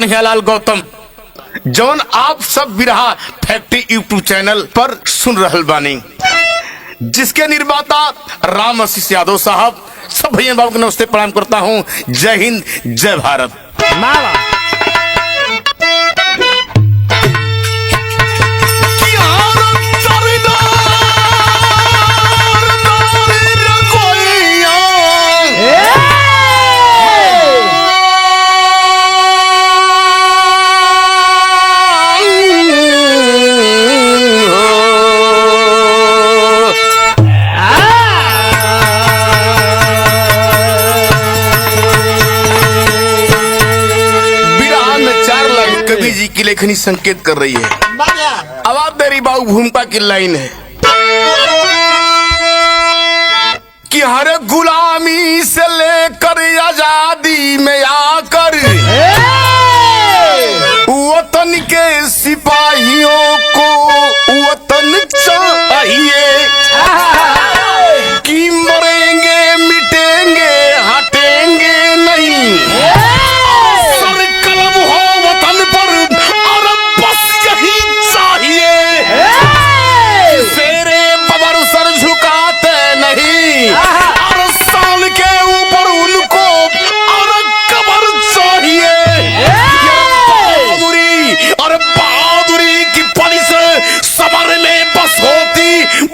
कन्हैयालाल गौतम, जौन आप सब बिरहा फैक्ट्री यूट्यूब चैनल पर सुन रहल बानी, जिसके निर्माता राम आशीष यादव साहब। सब भैया बाबू को नमस्ते प्रणाम करता हूँ। जय हिंद, जय भारत। कवि जी की लेखनी संकेत कर रही है। अब आप मेरी बाबू भूमिका की लाइन है कि हर गुलामी से लेकर आजादी में आकर वतन के सिपाहियों को वतन चाहिए कि मरेंगे मिटेंगे हटेंगे नहीं।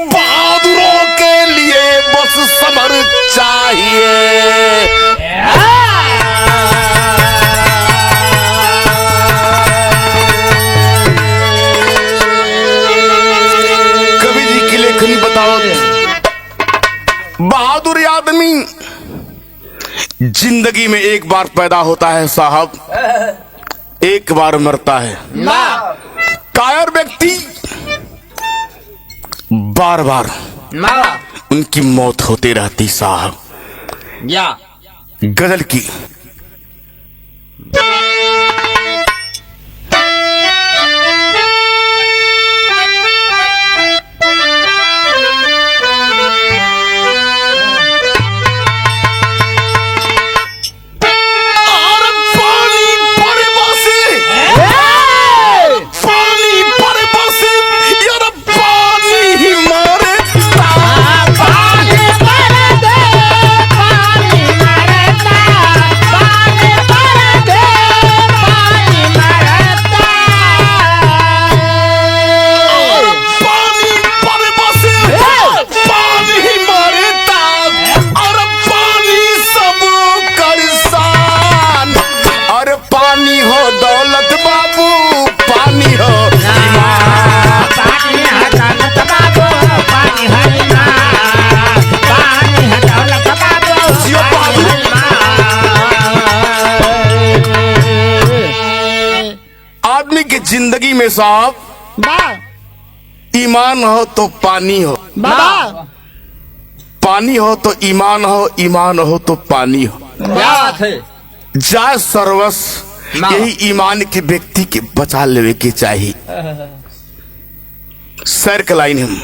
बहादुरों के लिए बस समर चाहिए। कवि जी की लेखनी बताओ। बहादुर आदमी जिंदगी में एक बार पैदा होता है साहब, एक बार मरता है। कायर व्यक्ति बार बार उनकी मौत होती रहती साहब। गजल की जिंदगी में साहब ईमान हो तो पानी हो, पानी हो तो ईमान हो, ईमान हो तो पानी हो। जाय सर्वस यही ईमान के व्यक्ति के बचा लेवे के चाहिए। सर का लाइन हम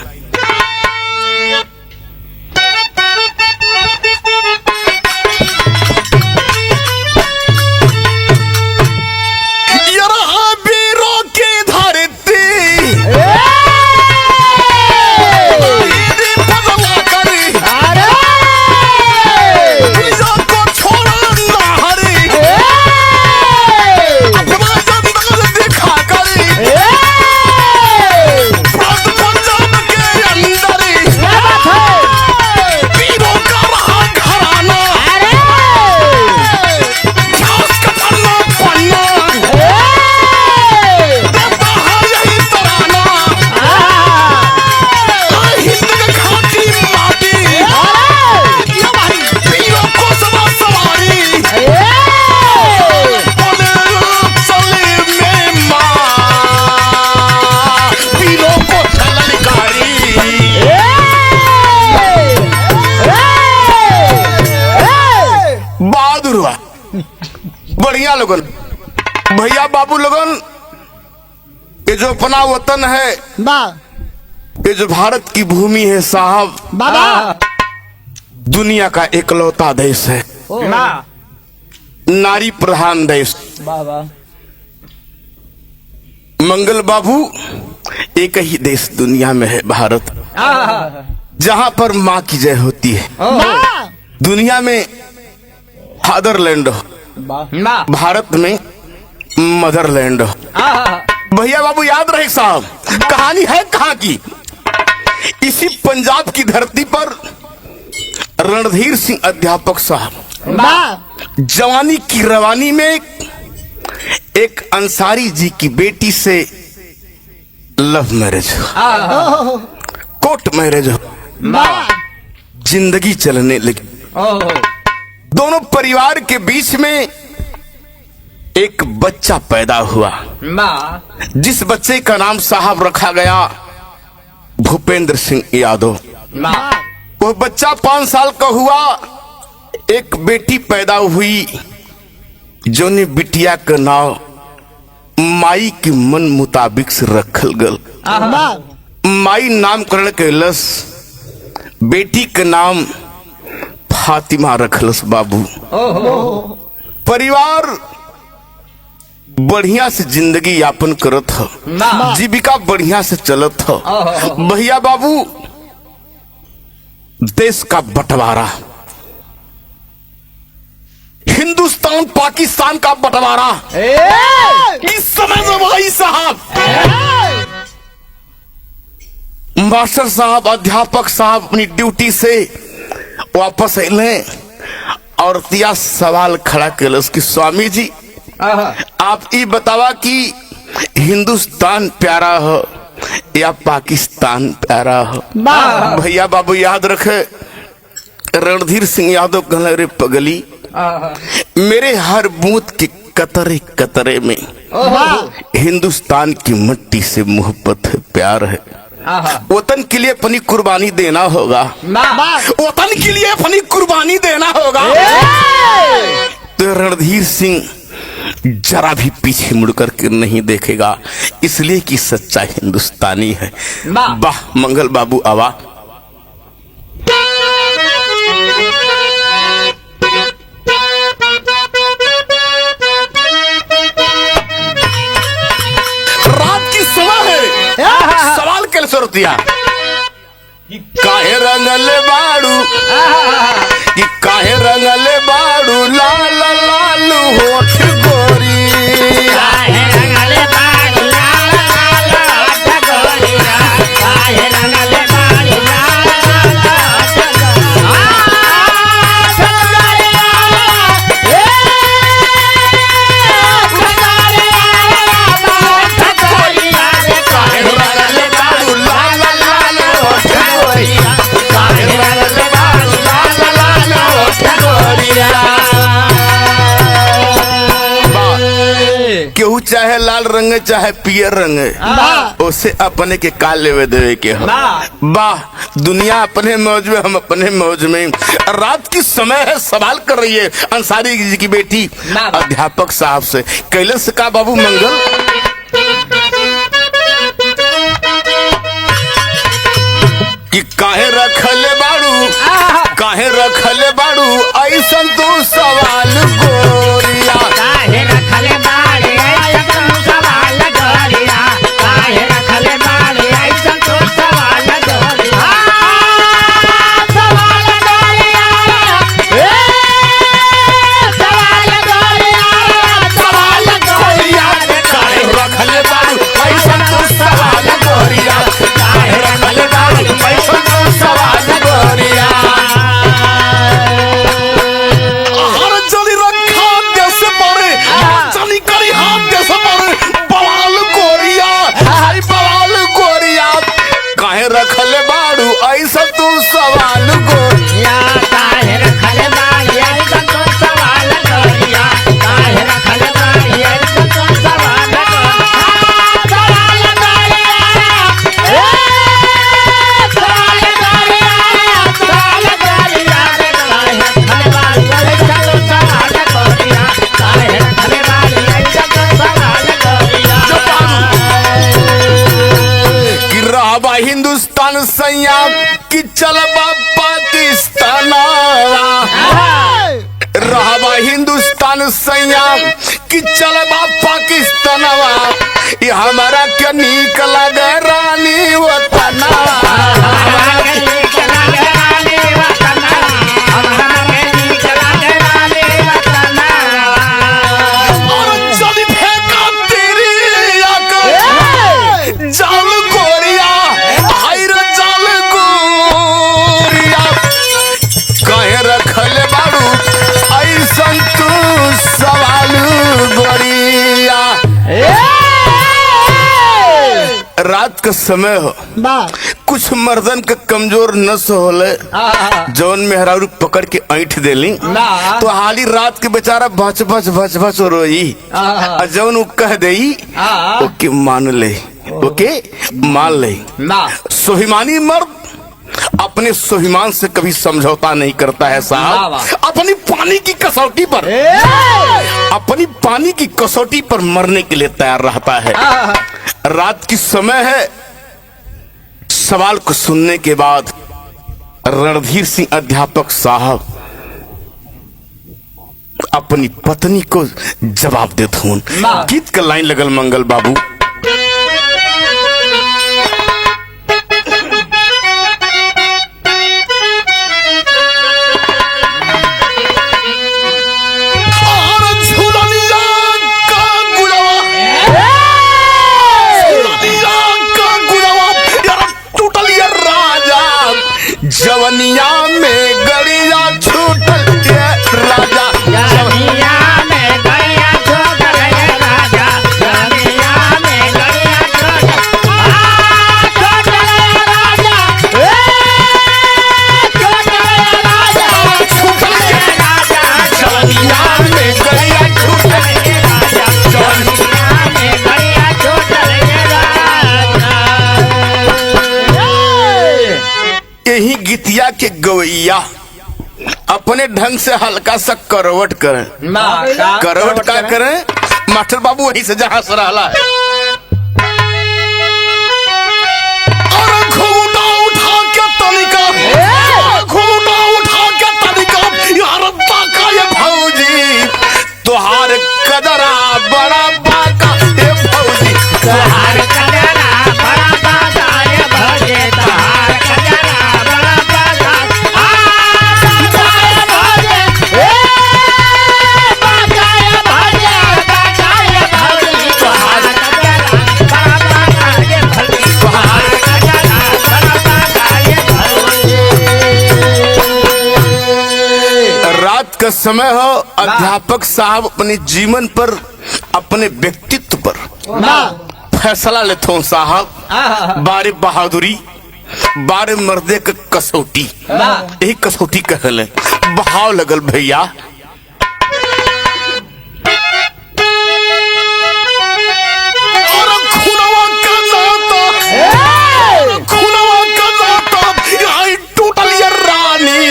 बढ़िया लोगन, भैया बाबू लोगन, ये जो अपना वतन है, ये जो भारत की भूमि है साहब, दुनिया का एकलौता देश है, नारी प्रधान देश। मंगल बाबू, एक ही देश दुनिया में है भारत, जहाँ पर माँ की जय होती है। दुनिया में फादरलैंड हो, भारत में मदरलैंड हो। भैया बाबू याद रहे साहब, कहानी है कहाँ की? इसी पंजाब की धरती पर रणधीर सिंह अध्यापक साहब जवानी की रवानी में एक अंसारी जी की बेटी से लव मैरिज हो, कोर्ट मैरिज हो, जिंदगी चलने लगी। दोनों परिवार के बीच में एक बच्चा पैदा हुआ, जिस बच्चे का नाम साहब रखा गया भूपेंद्र सिंह यादव। वो बच्चा 5 साल का हुआ, एक बेटी पैदा हुई, जो ने बिटिया का नाम माई के मन मुताबिक से रखल गल। माई नामकरण कैलस, बेटी का नाम फातिमा रखलस बाबू। परिवार बढ़िया से जिंदगी यापन करत हो, जीविका बढ़िया से चलत हो। भैया बाबू, देश का बंटवारा, हिंदुस्तान पाकिस्तान का बंटवारा इस समय में भाई साहब, मास्टर साहब अध्यापक साहब अपनी ड्यूटी से वापस अले और तिया सवाल खड़ा कर कि स्वामी जी आप ये बतावा कि हिंदुस्तान प्यारा हो या पाकिस्तान प्यारा हो? भैया बाबू याद रखे, रणधीर सिंह यादव कहले, रे पगली, मेरे हर बूंद के कतरे कतरे में हिंदुस्तान की मिट्टी से मोहब्बत है, प्यार है। वतन के लिए अपनी कुर्बानी देना होगा, वतन के लिए अपनी कुर्बानी देना होगा। तो रणधीर सिंह जरा भी पीछे मुड़कर के नहीं देखेगा, इसलिए कि सच्चा हिंदुस्तानी है। वाह मंगल बाबू, आवा। रात की समय है, सवाल कैसे होतिया? काहे रंगले बाड़ू, कि काहे रंगले बाड़ू लाल लाल होठ गोरी, काहे रंगले बाड़ू लाल लाल होठ गोरी, काहे रंगले बाड़ू लाल लाल होठ गोरी, काहे रंगले बाड़ू लाल लाल होठ गोरी, काहे रंगले बाड़ू लाल लाल होठ गोरिया। केहू चाहे लाल रंग चाहे पियर रंग, उसे अपने के का लेवे देवे के हो। वाह, दुनिया अपने मौज में, हम अपने मौज में। रात की समय है, सवाल कर रही है अंसारी जी की बेटी अध्यापक साहब से। कैलाश का बाबू मंगल, कि काहे रखले बाड़ू, काहे रखले बाड़ू ऐसन तू सवाल गोरिया, काहे रखले बाड़े ऐसन तू सवाल गोरिया, काहे रखले बाड़े ऐसन तू सवाल गोरिया, सवाल गोरिया, सवाल गोरिया, सवाल गोरिया, काहे रखले बाड़ू ऐसन तू सवाल गोरिया, काहे रखले बाड़ू ऐसन तू सवाल गोरिया। रखले बाड़ू ऐसा तू सवाल गोरिया, काहे रखले बाड़ू ऐसा तू सवाल गोरिया, काहे रखले बाड़ू ऐसा तू सवाल गोरिया, सवाल गोरिया, सवाल गोरिया, सवाल गोरिया, काहे रखले बाड़ू ऐसा तू सवाल गोरिया, काहे रखले बाड़ू ऐसा तू सवाल गोरिया। रहबा हिंदुस्तान सैया कि चलबा पाकिस्तान, रहबा हिंदुस्तान सैया कि चलबा पाकिस्तान, ये हमारा के नीक लगे रानी वतना। और जब फेंका तेरी आकर जाल गोरिया, हाय रे जाल गोरिया, कहे रखले बाड़ू ऐसन तू सवाल गोरिया। रात का समय हो, कुछ मर्दन के कमजोर नस होले जौन मेहरारू पकड़ के ऐंठ देली तो हाली रात के बेचारा भच भच भच भच रोई, जौन उ कह देई ओके मान ले, ओके मान ले। स्वाभिमानी मर्द अपने स्वाभिमान से कभी समझौता नहीं करता है साहब। अपनी पानी की कसौटी पर, अपनी पानी की कसौटी पर मरने के लिए तैयार रहता है। रात की समय है। सवाल को सुनने के बाद रणधीर सिंह अध्यापक साहब अपनी पत्नी को जवाब देते हूं। गीत का लाइन लगल मंगल बाबू। जवनिया में गड़िया छूटल के राजा, जवनिया में गड़िया छूटल के राजा, जवनिया में गड़िया छूटल राजा, छूटल के राजा, जवनिया में गड़िया छूटल के राजा, जवनिया में गड़िया छूटल के राजा। यही गीतिया के गवैया अपने ढंग से हल्का सा करवट करें। करवट का करें मास्टर बाबू वही से जहां से रहला है। और घूंघटा उठा के तनिका, घूंघटा उठा के तनिका, यार बाका ये भौजी तुहार कदरा बड़ा बाका ये भौजी, तुहार कदरा बड़ा बाका ये भौजी, तुहार कदरा बड़ा बाका, बाका ये भौजी, बाका ये भौजी, बाका ये भौजी, तुहार कदरा बड़ा बाका ये भौजी, तुहार कदरा बड़ा बाका ये भौजी। रात का समय हो। अध्यापक साहब अपने जीवन पर, अपने व्यक्तित्व पर फैसला लेते हो साहब। बारे बहादुरी, बारे मर्दे के कसौटी, यही कसौटी कहले। बहाव लगल भैया। और खुनवा का नाता, खुनवा का नाता, यहाँ टूटल ये रानी,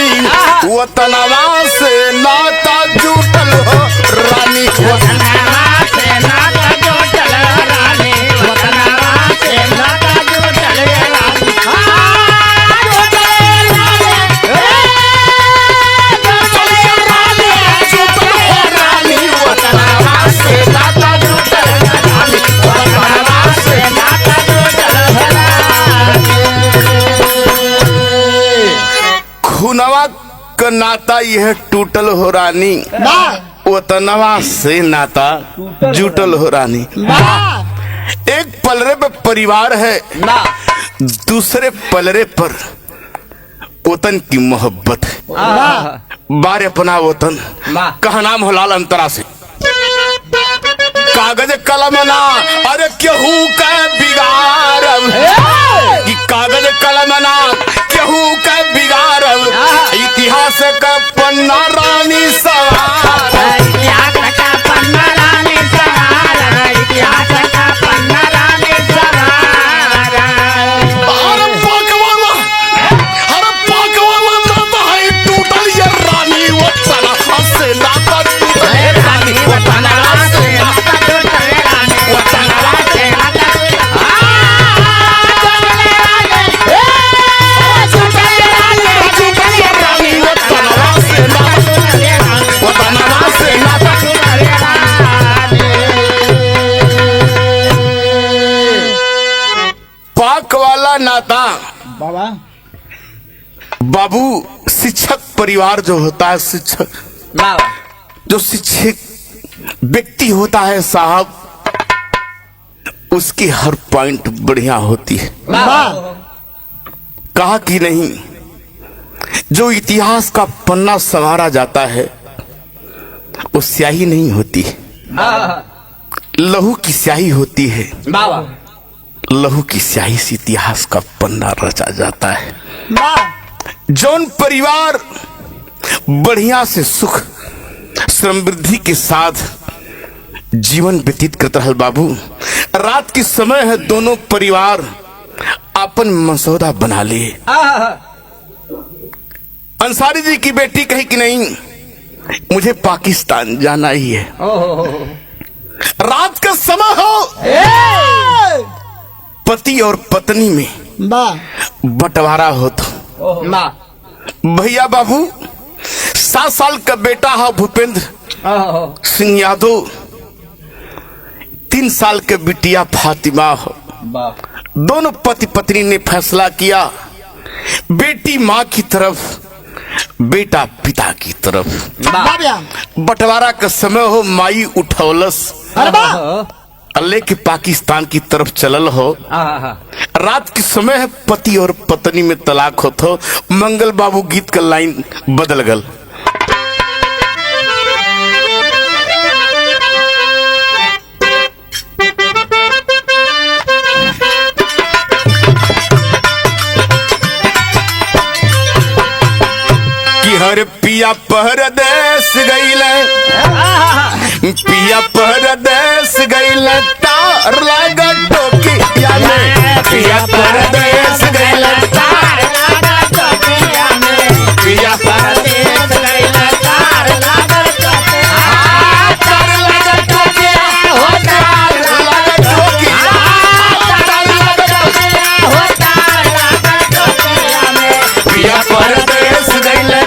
वतनवा से नाता जुटल हो रानी, वतनवा से नाता जुटल रानी, वतनवा से नाता जुटल रानी, जुटल हो रानी, वतनवा से नाता जुटल रानी, वतनवा से नाता जुटल रानी। खुनवा का नाता यह टूटल हो रानी, वतनवा से नाता जुटल हो रानी। एक पलरे पे परिवार है, दूसरे पलरे पर वतन की मोहब्बत है। बार अपना वतन कहा नाम हो लाल अंतरा से। कागज कलम ना अरे केहू का बिगाड़ब, कि कागज कलम ना केहू का बिगाड़ब, इतिहास का पन्ना रानी सवार, इतिहास का पन्ना रानी सवार, इतिहास का पन्ना रानी सवार। अरे पाकवाला, अरे पाकवाला नाता है टूटल ये रानी, वतनवा से नाता जुटल रानी, वतनवा से नाता जुटल रानी, वतनवा से नाता वाला नाता बाबा बाबू शिक्षक परिवार जो होता है, शिक्षक बाबा जो शिक्षक व्यक्ति होता है साहब, उसकी हर पॉइंट बढ़िया होती है। बाबा कहा कि नहीं, जो इतिहास का पन्ना संवारा जाता है वो स्याही नहीं होती, लहू की स्याही होती है। बाबा लहू की स्याही से इतिहास का पन्ना रचा जाता है। बाबा जौन परिवार बढ़िया से सुख समृद्धि के साथ जीवन व्यतीत करता है बाबू, रात के समय है, दोनों परिवार अपन मसौदा बना लिए। अंसारी जी की बेटी कही कि नहीं, मुझे पाकिस्तान जाना ही है। रात का समय हो, पति और पत्नी में बंटवारा हो तो भैया बाबू 7 साल का बेटा है भूपेंद्र सिंह यादव, 3 साल के बिटिया फातिमा हो। दोनों पति पत्नी ने फैसला किया, बेटी माँ की तरफ, बेटा पिता की तरफ। बंटवारा का समय हो, माई उठौलस अल्ले के पाकिस्तान की तरफ चलल हो। रात के समय है, पति और पत्नी में तलाक हो तो मंगल बाबू गीत का लाइन बदल गल। हर पिया परदेस गईले, पिया परदेस गईले, तार लागा टोकिया में। पिया परदेस गईले, तार लागा टोकिया में। पिया परदेस गईले, तार लागा टोकिया, तार लागा टोकिया, हो तार लागा टोकिया, तार लागा टोकिया, हो तार लागा टोकिया में। पिया परदेस गईले,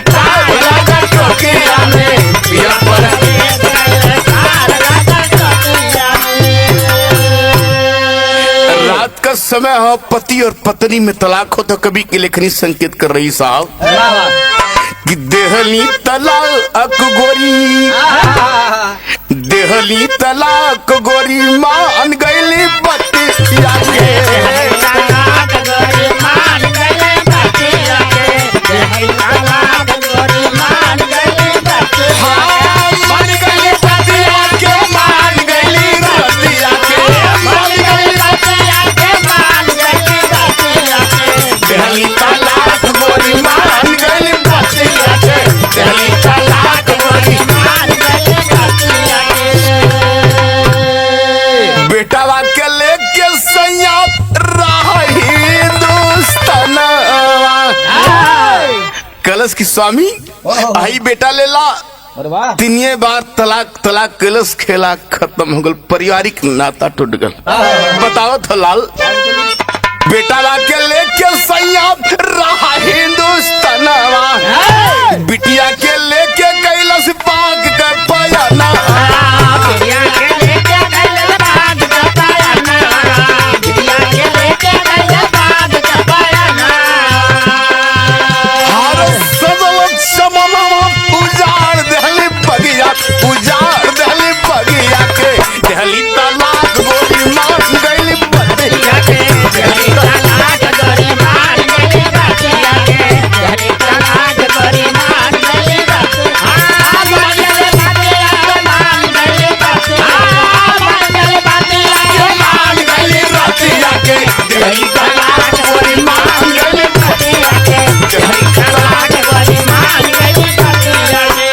रात का समय हो, पति और पत्नी में तलाक हो तो कभी की लेखनी संकेत कर रही साहब कि देहली तलाक गोरी, देहली तलाक गोरी, मान गईली बतिया के। बेटावा के लेके सैया रही दोस्तनवा, कलश की स्वामी आई बेटा ले ला, 3 बार तलाक तलाक कलश, खेला खत्म हो गल, पारिवारिक नाता टूट गल। बताओ तो लाल, बेटावा के लेके सैया रहा हिंदुस्तानवा, बिटिया के लेके कैलस पाक कर पयाना। उजाड़ दहली बगिया के, दहली तलाक गोरी मान गईली बतिया के। दहली तलाक गोरी मान गईली बतिया के, दहली तलाक गोरी मान गईली बतिया, मान गईली बतिया, मान गईली बतिया, मान गईली बतिया, मान गईली बतिया के। दहली तलाक गोरी मान गईली बतिया के, दहली तलाक गोरी मान गईली बतिया के।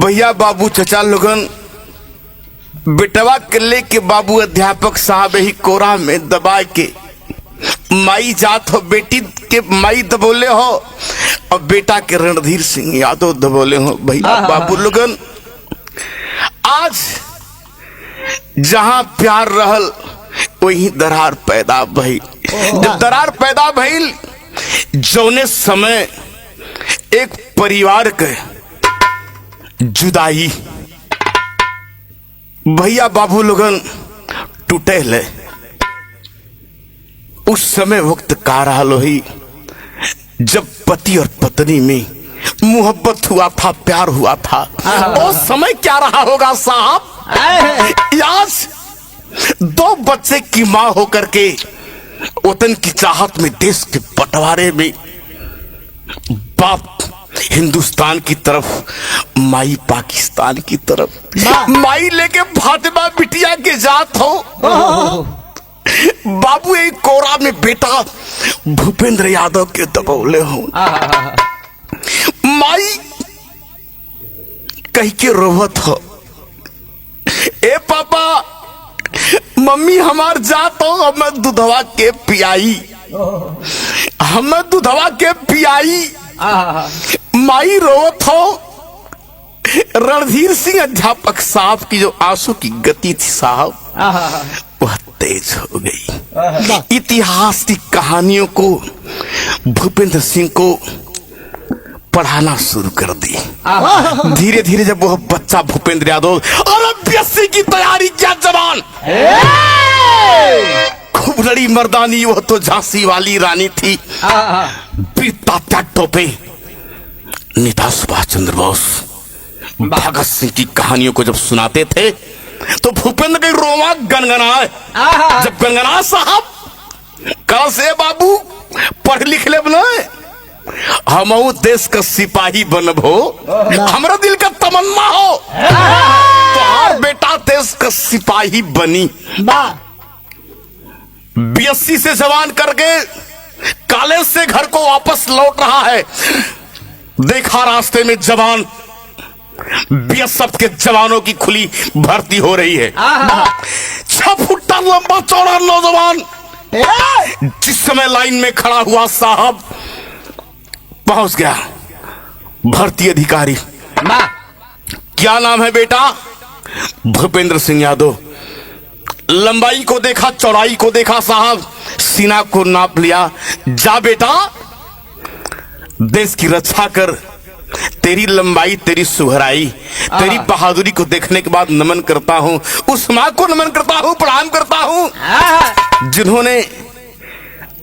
भैया बाबू चचा लोगन, बेटवा के लेके बाबू अध्यापक साहब ही कोरा में दबा के माई जात हो, बेटी के माई दबोले हो और बेटा के रणधीर सिंह यादव दबोले हो। भैया बाबू लोगन, आज जहां प्यार रहल वही दरार पैदा भई। जब दरार पैदा भइल, जौने समय एक परिवार के जुदाई भैया बाबू लोगन टूटे ले। उस समय वक्त का रहा लोही जब पति और पत्नी में मोहब्बत हुआ था, प्यार हुआ था। और समय क्या रहा होगा साहब, आज 2 बच्चे की माँ होकर के वतन की चाहत में, देश के बंटवारे में, बाप हिंदुस्तान की तरफ, माई पाकिस्तान की तरफ। माई लेके फातिमा बिटिया के जात हो, बाबू एक कोरा में बेटा भूपेंद्र यादव के दबौले हो। माई कह के रोवत हो, ए पापा मम्मी हमार जात हो, हमें दूधवा के पियाई, हमें दूधवा के पियाई। माई रोवत हो। रणधीर सिंह अध्यापक साहब की जो आंसू की गति थी साहब, वह तेज हो गई। इतिहास की कहानियों को भूपेंद्र सिंह को पढ़ाना शुरू कर दी। धीरे धीरे जब वह बच्चा भूपेंद्र यादव और UPSC की तैयारी किया जवान, खूब लड़ी मर्दानी, वह तो झांसी वाली रानी थी। तात्या टोपे, नेताजी सुभाष चंद्र बोस, भगत सिंह की कहानियों को जब सुनाते थे तो भूपेंद्र के रोमा गनगनाए। जब गनगना साहब कल से बाबू पढ़ लिख ले बनाए, हम देश का सिपाही बनबो, हमारा दिल का तमन्ना हो तो हर बेटा देश का सिपाही बनी। BSc से जवान करके कॉलेज से घर को वापस लौट रहा है। देखा रास्ते में जवान, BSF के जवानों की खुली भर्ती हो रही है। 6 फुट लंबा चौड़ा नौजवान जिस समय लाइन में खड़ा हुआ साहब, पहुंच गया भर्ती अधिकारी। क्या नाम है बेटा? भूपेंद्र सिंह यादव। लंबाई को देखा, चौड़ाई को देखा साहब, सीना को नाप लिया। जा बेटा देश की रक्षा कर, तेरी लंबाई, तेरी सुघराई, तेरी बहादुरी को देखने के बाद नमन करता हूं, उस मां को नमन करता हूं, प्रणाम करता हूं जिन्होंने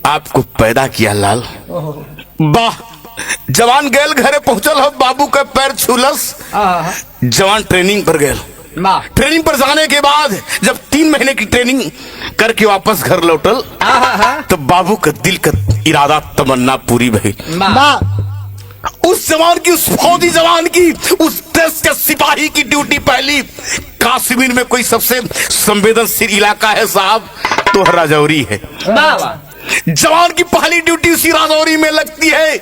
आपको पैदा किया लाल। वाह, जवान गैल घरे पहुंचल हो, बाबू का पैर छूलस। जवान ट्रेनिंग पर गए। ट्रेनिंग पर जाने के बाद जब 3 महीने की ट्रेनिंग करके वापस घर लौटल तो बाबू का दिल का इरादा, तमन्ना पूरी भई। उस जवान की, उस फौजी जवान की, उस देश के सिपाही की ड्यूटी पहली कश्मीर में कोई सबसे संवेदनशील इलाका है साहब तो राजौरी है। जवान की पहली ड्यूटी उसी राजौरी में लगती है।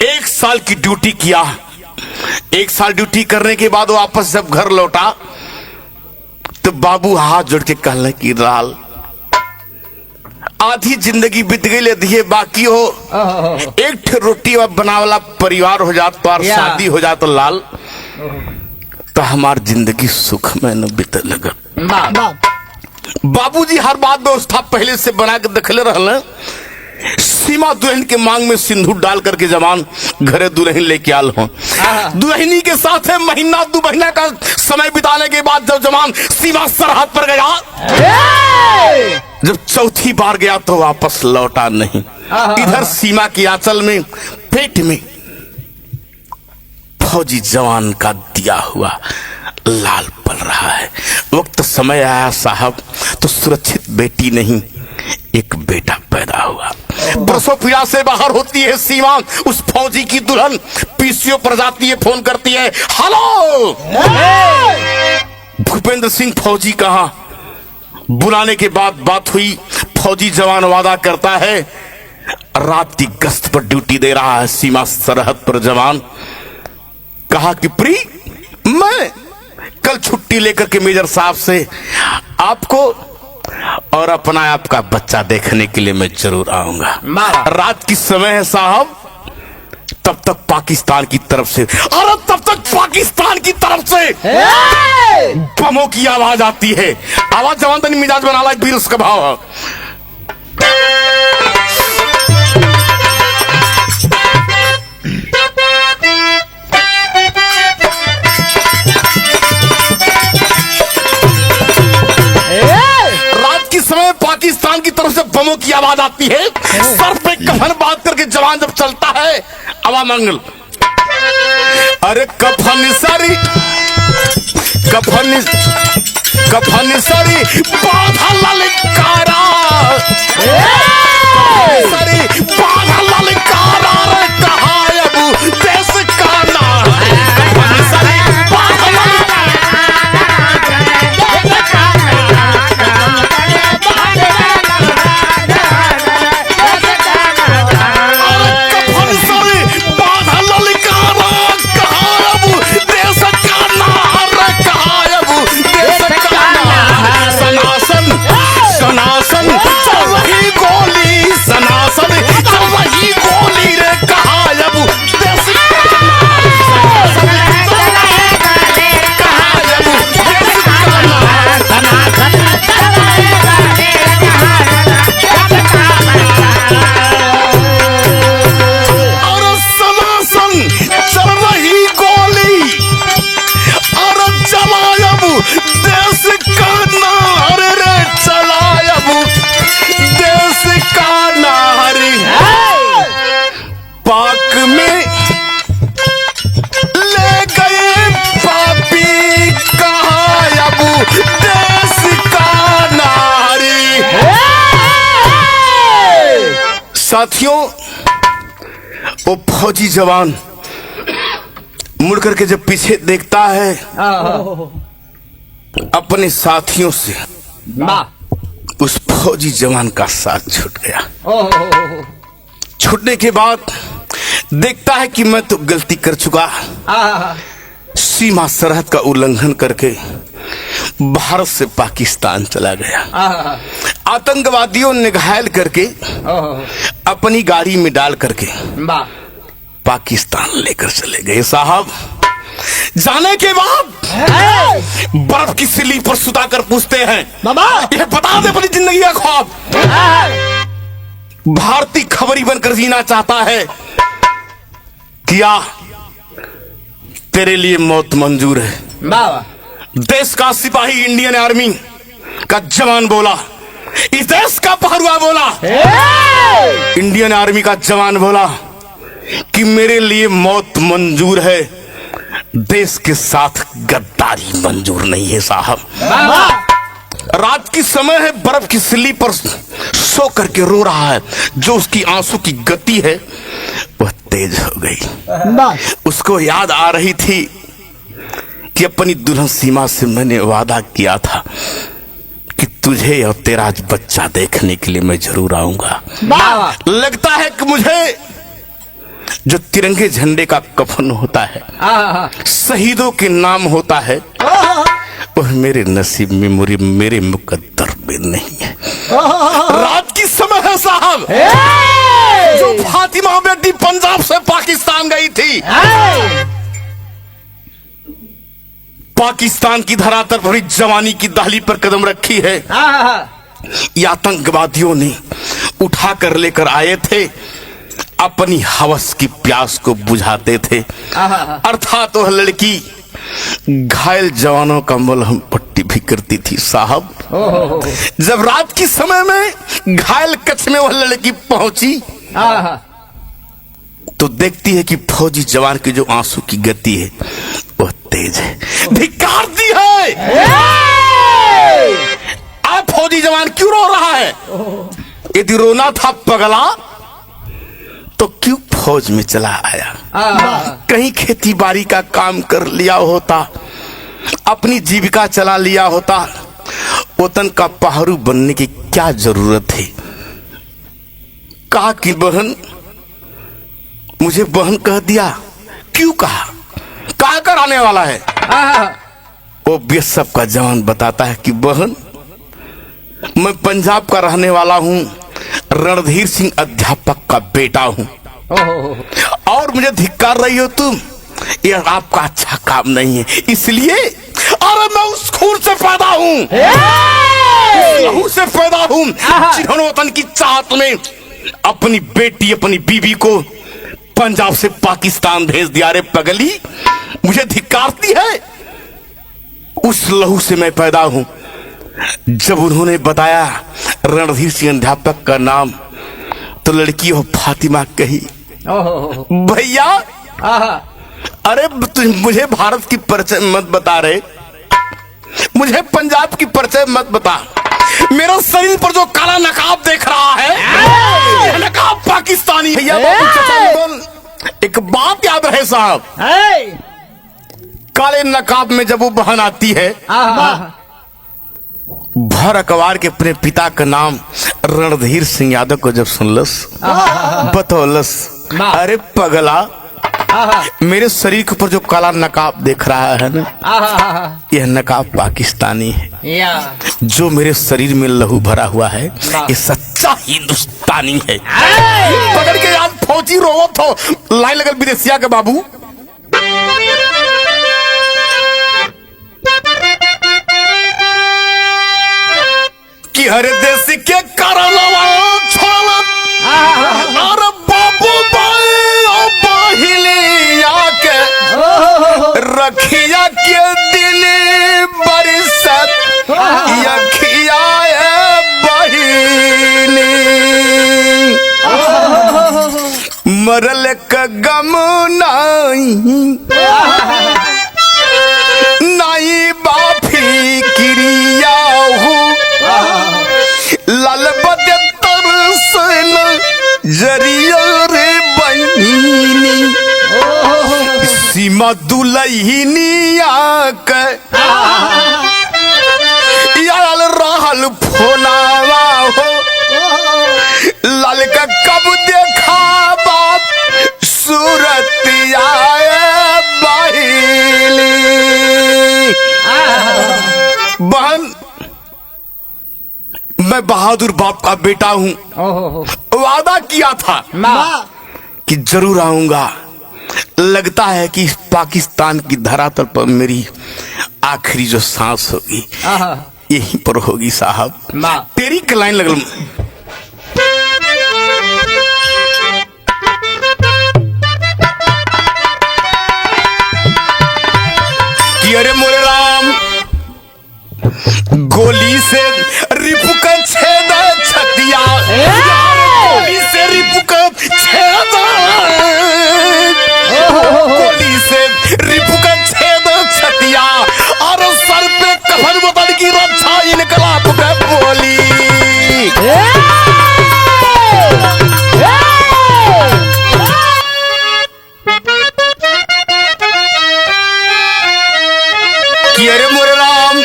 1 साल की ड्यूटी किया। 1 साल ड्यूटी करने के बाद वापस जब घर लौटा तो बाबू हाथ जोड़ के कहला कि लाल आधी जिंदगी बीत गई, आधी बाकी हो, एक रोटी बनावला परिवार हो जात तो और शादी हो जात तो लाल तो हमार जिंदगी सुख में न बीत लगा। बाबूजी हर बात व्यवस्था पहले से बना के दखले रहल। सीमा दुल्हन के मांग में सिंदूर डाल करके जवान घरे दुल्हन लेके आल हो। दुल्हनी के साथ महीना 2 महीना का समय बिताने के बाद जब जवान सीमा सरहद पर गया, जब चौथी बार गया तो वापस लौटा नहीं। इधर सीमा की आंचल में, पेट में फौजी जवान का दिया हुआ लाल पल रहा है। वक्त समय आया साहब तो सुरक्षित बेटी नहीं, एक बेटा पैदा हुआ। प्रसव पीड़ा से बाहर होती है सीमा, उस फौजी की दुल्हन PCO पर जाती है, फोन करती है, हेलो भूपेंद्र सिंह फौजी कहां? बुलाने के बाद बात हुई। फौजी जवान वादा करता है, रात की गश्त पर ड्यूटी दे रहा है सीमा सरहद पर जवान। कहा कि प्री मैं कल छुट्टी लेकर के मेजर साहब से आपको और अपना आपका बच्चा देखने के लिए मैं जरूर आऊंगा। रात की समय है साहब, तब तक पाकिस्तान की तरफ से, और तब तक पाकिस्तान की तरफ से बमों की आवाज आती है। आवाज जवान तनी मिजाज बना ला, वीर उसका भाव है। रात की समय पाकिस्तान की तरफ से बमों की आवाज आती है, सर पे कफन बांध करके जवान जब चलता है, आवा मंगल। अरे कफन सारी बाधा ललकारा, सारी बाधा ललकारा रे कहा अब देश का नाम। कफन सारी बाधा सनासन चल रही गोली, सनासन चल रही गोली रे कहा अब देश का और सनासन चल रही गोली और जलायब देश का नार रे, चलायब देश का नारी। पाक में ले गए पापी कहा अब देश का नारी। साथियों, वो फौजी जवान मुड़ करके जब पीछे देखता है, अपने साथियों से उस फौजी जवान का साथ छूट गया। छूटने के बाद देखता है कि मैं तो गलती कर चुका, सीमा सरहद का उल्लंघन करके भारत से पाकिस्तान चला गया। आतंकवादियों ने घायल करके अपनी गाड़ी में डाल करके पाकिस्तान लेकर चले गए। साहब, जाने के बाद बर्फ की सिली पर सुता कर पूछते हैं, यह बता दे अपनी जिंदगी का ख्वाब। भारतीय खबरी बनकर जीना चाहता है, क्या तेरे लिए मौत मंजूर है? देश का सिपाही, इंडियन आर्मी का जवान बोला, इस देश का पहरुआ बोला, इंडियन आर्मी का जवान बोला कि मेरे लिए मौत मंजूर है, देश के साथ गद्दारी मंजूर नहीं है। साहब, रात की समय है, बर्फ की सिल्ली पर सो करके रो रहा है। जो उसकी आंसू की गति है वह तेज हो गई। उसको याद आ रही थी कि अपनी दुल्हन सीमा से मैंने वादा किया था कि तुझे और तेरा बच्चा देखने के लिए मैं जरूर आऊंगा। लगता है कि मुझे जो तिरंगे झंडे का कफन होता है, शहीदों के नाम होता है, वह मेरे नसीब में, मेरे मुकद्दर में नहीं है। रात की समय है साहब, जो फातिमा बेटी पंजाब से पाकिस्तान गई थी, पाकिस्तान की धरातल पर जवानी की दहली पर कदम रखी है। ये आतंकवादियों ने उठा कर लेकर आए थे, अपनी हवस की प्यास को बुझाते थे। अर्थात वह लड़की घायल जवानों का मलहम पट्टी भी करती थी। साहब, जब रात की समय में घायल कच्छ में वह लड़की पहुंची तो देखती है कि फौजी जवान की जो आंसू की गति है वह तेज है। धिक्कार दी है, आप फौजी जवान क्यों रो रहा है? यदि रोना था पगला तो क्यों फौज में चला आया? कहीं खेती बाड़ी का काम कर लिया होता, अपनी जीविका चला लिया होता, वतन का पहरु बनने की क्या जरूरत है? कहा कि बहन, मुझे बहन कह दिया। क्यों कहा? कहा कर आने वाला है? वो बीएसएफ का जवान बताता है कि बहन, मैं पंजाब का रहने वाला हूं, रणधीर सिंह अध्यापक का बेटा हूं, और मुझे धिक्कार रही हो तुम, यह आपका अच्छा काम नहीं है। इसलिए अरे मैं उस खून से पैदा हूं, लहू से पैदा हूं, जिन्होंने वतन की चाहत में अपनी बेटी, अपनी बीबी को पंजाब से पाकिस्तान भेज दिया। रे पगली, मुझे धिक्कारती है, उस लहू से मैं पैदा हूं। जब उन्होंने बताया रणधीर सिंह अध्यापक का नाम, तो लड़की हो फातिमा कही, ओहो भैया आहा अरे तुम मुझे भारत की परिचय मत बता रहे, मुझे पंजाब की परिचय मत बता। मेरा शरीर पर जो काला नकाब देख रहा है, यह नकाब पाकिस्तानी। भैया बाबू चाचा लोगन, एक बात याद रहे साहब, ए काले नकाब में जब वो बहन आती है, आहा भर अखबार के अपने पिता का नाम रणधीर सिंह यादव को जब सुनलस, बतौलस, अरे पगला, आहा मेरे शरीर के ऊपर जो काला नकाब देख रहा है ना, आहा यह नकाब पाकिस्तानी है। या जो मेरे शरीर में लहू भरा हुआ है, ये सच्चा हिंदुस्तानी है। पकड़ के याद फौजी रोवत हो, लाइन लगल विदेशिया के बाबू। कि हर देश के करलवा छोड़ला, अरे बाबू भाई ओ बहिलिया के रखिया के दिल बरसत यखिया बहिनी, मरल का गम नहीं नाई बाफी क्रिया हूँ, लाल बदे तरसन जरिया रे बहिनी, सीमा दुलहिनिया के याल रहल फोनावा हो, लाल का कब देखा बाप सूरत आए बहिली। बहन, मैं बहादुर बाप का बेटा हूँ, ओहो वादा किया था माँ कि जरूर आऊंगा। लगता है कि इस पाकिस्तान की धरातल पर मेरी आखिरी जो सांस होगी आहा यहीं पर होगी साहब। माँ तेरी एक लाइन लगल, कि अरे मोरे राम गोली से रिपु का छेद छतिया, गोली से रिपु का छेद, गोली से रिपु का छेद छतिया, और सर पे कफन बदल की रक्षा इनकलाब का बोली। कि अरे मोरे राम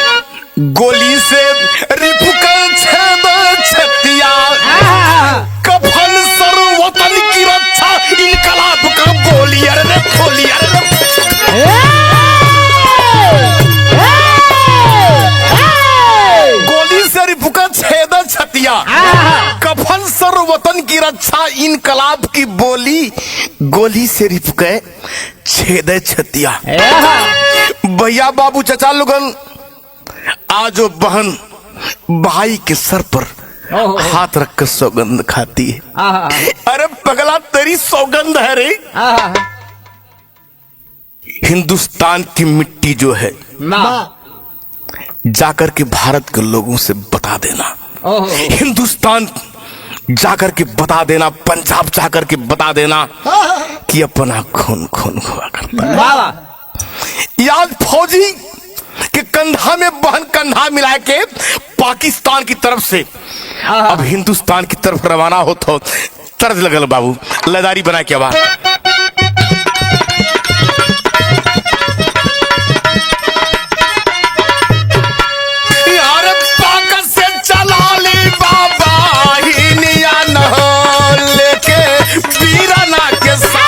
गोली से रिपु का छेद छतिया, कफन सर वतन की रक्षा इनकलाब का बोली। अरे खोली, अरे गोली से रिपु का छेद छतिया, कफन सर वतन की रक्षा इनकलाब की बोली, गोली से रिपु के छेद छतिया। भैया बाबू चाचा लोगन, आज वो बहन भाई के सर पर हाथ रख कर सौगंध खाती है। आहा अरे पगला, तेरी सौगंध है रे, आहा हिंदुस्तान की मिट्टी जो है माँ जाकर के भारत के लोगों से बता देना, ओहो हिंदुस्तान जाकर के बता देना, पंजाब जाकर के बता देना कि अपना खून खून हुआ करता है। बाबा याद फौजी के कंधा में बहन कंधा मिला के पाकिस्तान की तरफ से अब हिंदुस्तान की तरफ रवाना हो, तो तर्ज लगल बाबू, लदारी बना के आवाज। यार ताकत से चला ली बाबा हिनिया न लेके वीराना के साथ,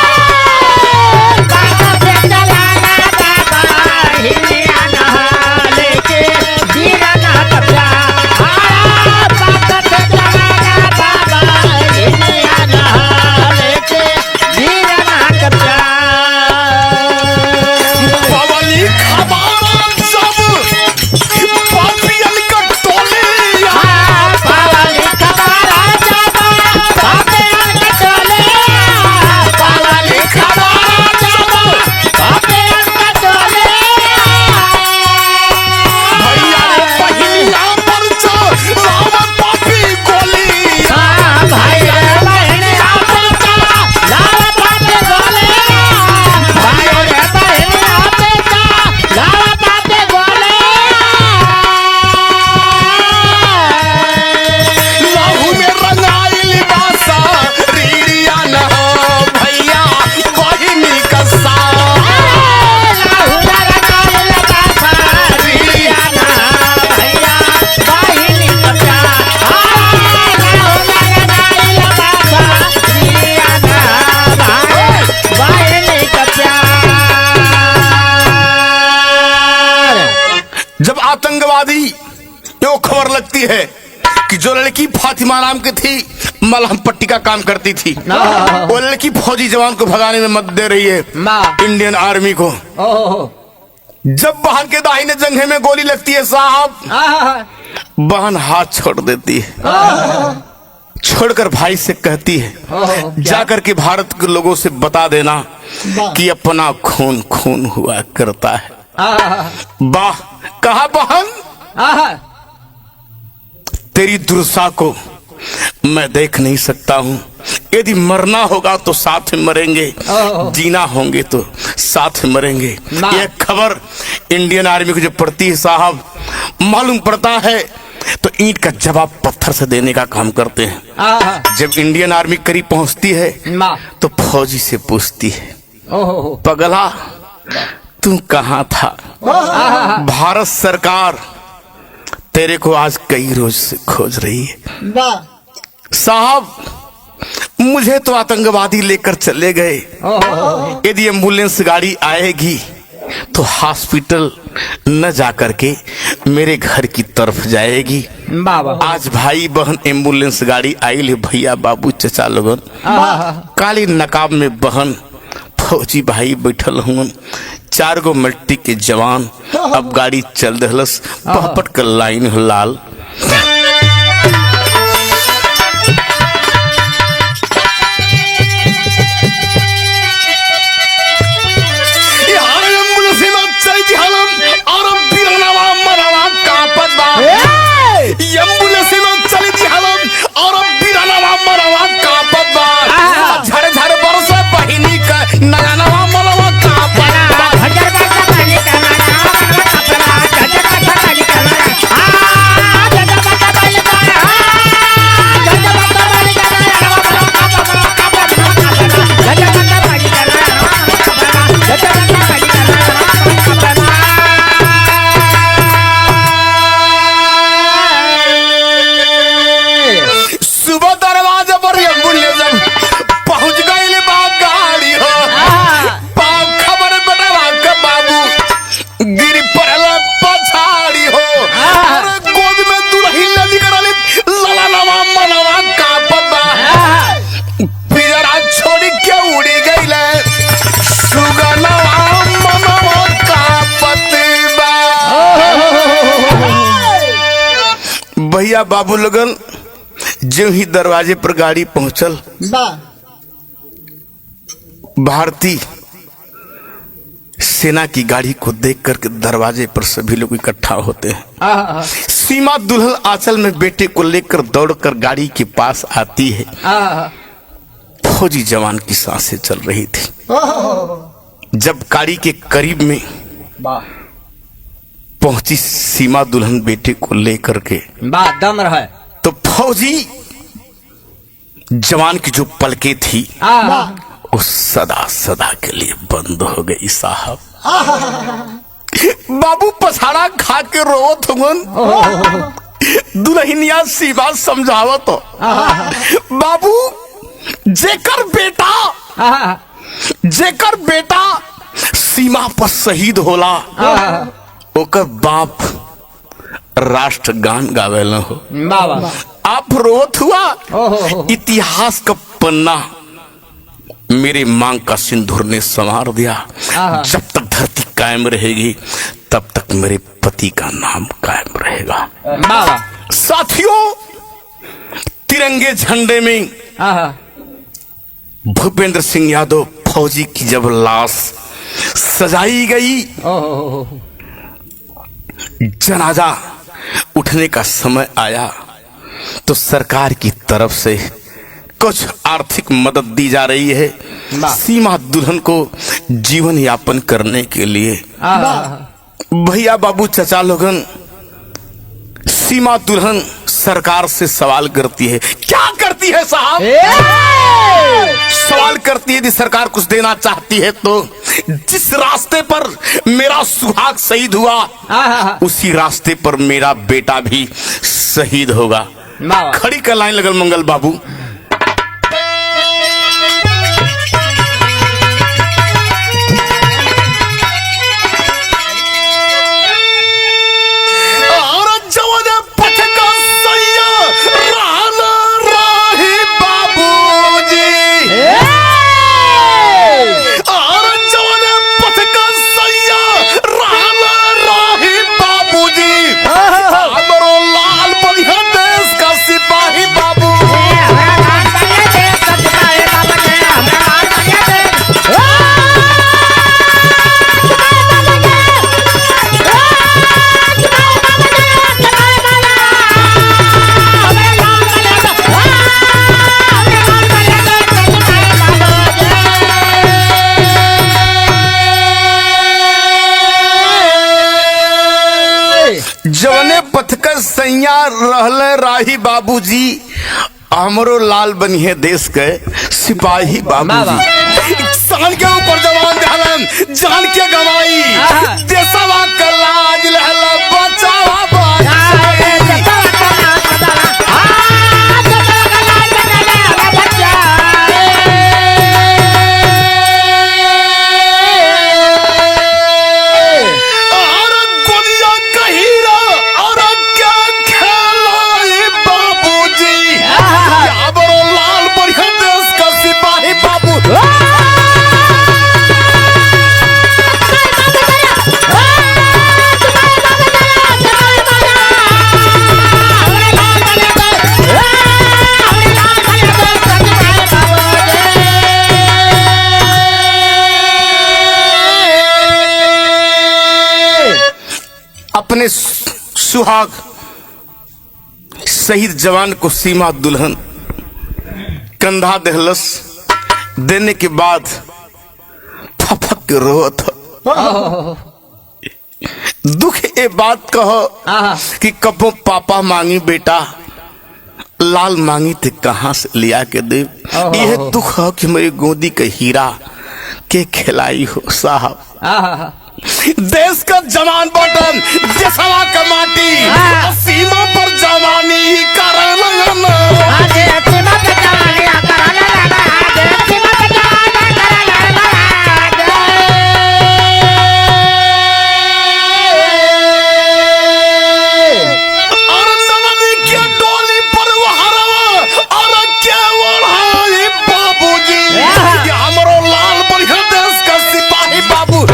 आतंकवादी यो खबर लगती है कि जो लड़की फातिमा नाम की थी मलहम पट्टी का काम करती थी, वो लड़की फौजी जवान को भगाने में मदद दे रही है इंडियन आर्मी को। जब बहन के दाहिने जंघे में गोली लगती है साहब, बहन हाथ छोड़ देती है, छोड़कर भाई से कहती है जाकर के भारत के लोगों से बता देना कि अपना खून खून हुआ करता है। वाह, कहा बहन तेरी दुर्दशा को मैं देख नहीं सकता हूँ, यदि मरना होगा तो साथ में मरेंगे, जीना होंगे तो साथ में मरेंगे। यह खबर इंडियन आर्मी को जो पड़ती है साहब, मालूम पड़ता है तो ईंट का जवाब पत्थर से देने का काम करते हैं। जब इंडियन आर्मी करीब पहुंचती है तो फौजी से पूछती है, पगला तू कहाँ था? भारत सरकार तेरे को आज कई रोज से खोज रही है। साहब मुझे तो आतंकवादी लेकर चले गए, यदि एम्बुलेंस गाड़ी आएगी तो हॉस्पिटल न जाकर के मेरे घर की तरफ जाएगी। आज भाई बहन एम्बुलेंस गाड़ी आई ले, भैया बाबू चचा लोगन, काली नकाब में बहन फौजी भाई बैठल हुआ, 4 गो मिट्टी के जवान, अब गाड़ी चल दहलस, पहपट कर लाइन हो लाल। भैया बाबू लगन जो ही दरवाजे पर गाड़ी पहुंचल, भारतीय सेना की गाड़ी को देख करके दरवाजे पर सभी लोग इकट्ठा होते हैं। सीमा दुल्हन आंचल में बेटे को लेकर दौड़कर गाड़ी के पास आती है। फौजी जवान की सांसें चल रही थी। जब गाड़ी के करीब में पहुंची सीमा दुल्हन बेटे को लेकर के, दम रहा है, तो फौजी जवान की जो पलकें थी वो सदा सदा के लिए बंद हो गई साहब। बाबू पछाड़ा खा के रोवत हुन, दुल्हनिया सीमा समझावत हो, बाबू जेकर बेटा सीमा पर शहीद होला ओकर बाप राष्ट्रगान गावेला हो। आप रोत हुआ, इतिहास का पन्ना मेरे मांग का सिंदूर ने संवार दिया। जब तक धरती कायम रहेगी तब तक मेरे पति का नाम कायम रहेगा। साथियों, तिरंगे झंडे में भूपेंद्र सिंह यादव फौजी की जब लाश सजाई गई, जनाजा उठने का समय आया तो सरकार की तरफ से कुछ आर्थिक मदद दी जा रही है सीमा दुल्हन को जीवन यापन करने के लिए। भैया बाबू चचा लोगन, सीमा दुल्हन सरकार से सवाल करती है। क्या करती है साहब? सवाल करती है, यदि सरकार कुछ देना चाहती है तो जिस रास्ते पर मेरा सुहाग शहीद हुआ उसी रास्ते पर मेरा बेटा भी शहीद होगा। खड़ी का लाइन लगल मंगल बाबू। यहाँ रहले राही बाबूजी हमरो लाल बनिए देश के सिपाही बाबूजी शान के ऊपर जवान जहलन जान के गवाई देशवा का लाज लहला बचावा अपने सुहाग शहीद जवान को सीमा दुल्हन कंधा दहलस देने के बाद फफक के रोत दुख ए बात कहो कि कबो पापा मांगी बेटा लाल मांगी थे कहां से लिया के दे यह दुख है कि मेरी गोदी के हीरा के खिलाई हो साहब देश का जवान बटन देशवा का माटी सीमा पर जवानी बाबूजी हमारो लाल बढ़िया देश का सिपाही बाबू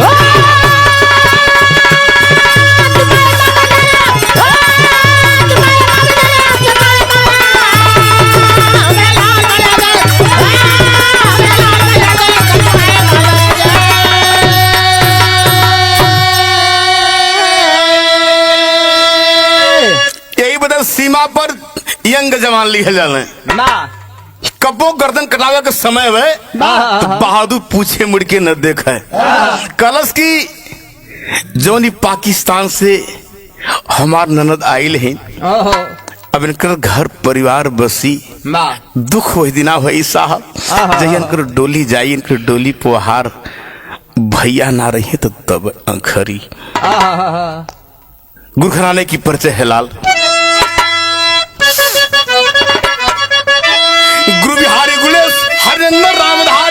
सीमा पर यंग जवान लिखे जाने कबो गर्दन कटावे के समय है तो बहादुर पूछे मुड़ के न देखा कलश की जोनी पाकिस्तान से हमार ननद आइल है अब इनकर घर परिवार बसी दुख वही दिना हुई साहब जही इनकर डोली जाई इनकर डोली पोहार भैया ना रही तो तब अंखरी गुरखराने की परिचय है लाल गुरु बिहारी गुलेश हरिंदर रामदास